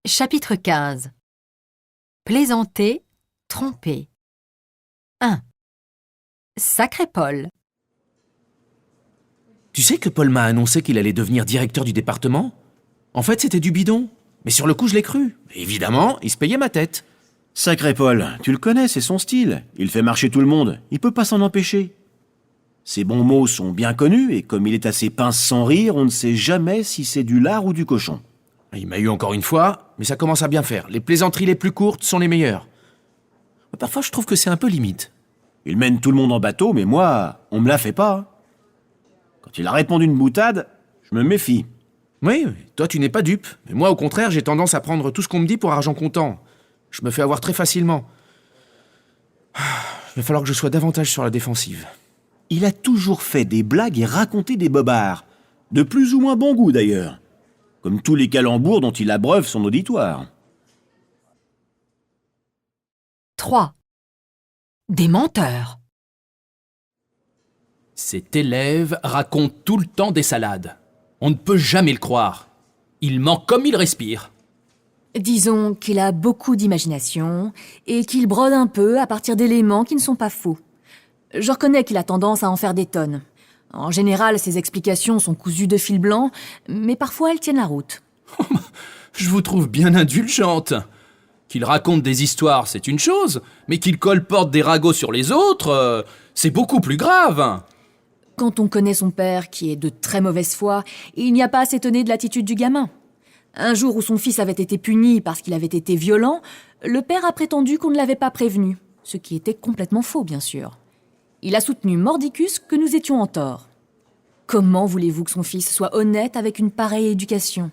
Chapitre 15. Plaisanter, tromper. 1. Sacré Paul. Tu sais que Paul m'a annoncé qu'il allait devenir directeur du département? En fait, c'était du bidon. Mais sur le coup, je l'ai cru. Évidemment, il se payait ma tête. Sacré Paul, tu le connais, c'est son style. Il fait marcher tout le monde, il peut pas s'en empêcher. Ses bons mots sont bien connus, et comme il est assez pince sans rire, on ne sait jamais si c'est du lard ou du cochon. Il m'a eu encore une fois, mais ça commence à bien faire. Les plaisanteries les plus courtes sont les meilleures. Parfois, je trouve que c'est un peu limite. Il mène tout le monde en bateau, mais moi, on me la fait pas. Quand il a répondu une boutade, je me méfie. Oui, toi, tu n'es pas dupe. Mais moi, au contraire, j'ai tendance à prendre tout ce qu'on me dit pour argent comptant. Je me fais avoir très facilement. Il va falloir que je sois davantage sur la défensive. Il a toujours fait des blagues et raconté des bobards. De plus ou moins bon goût, d'ailleurs. Comme tous les calembours dont il abreuve son auditoire. 3. Des menteurs. Cet élève raconte tout le temps des salades. On ne peut jamais le croire. Il ment comme il respire. Disons qu'il a beaucoup d'imagination et qu'il brode un peu à partir d'éléments qui ne sont pas faux. Je reconnais qu'il a tendance à en faire des tonnes. En général, ses explications sont cousues de fil blanc, mais parfois elles tiennent la route. Je vous trouve bien indulgente. Qu'il raconte des histoires, c'est une chose, mais qu'il colporte des ragots sur les autres, c'est beaucoup plus grave. Quand on connaît son père, qui est de très mauvaise foi, il n'y a pas à s'étonner de l'attitude du gamin. Un jour où son fils avait été puni parce qu'il avait été violent, le père a prétendu qu'on ne l'avait pas prévenu, ce qui était complètement faux, bien sûr. Il a soutenu mordicus que nous étions en tort. Comment voulez-vous que son fils soit honnête avec une pareille éducation ?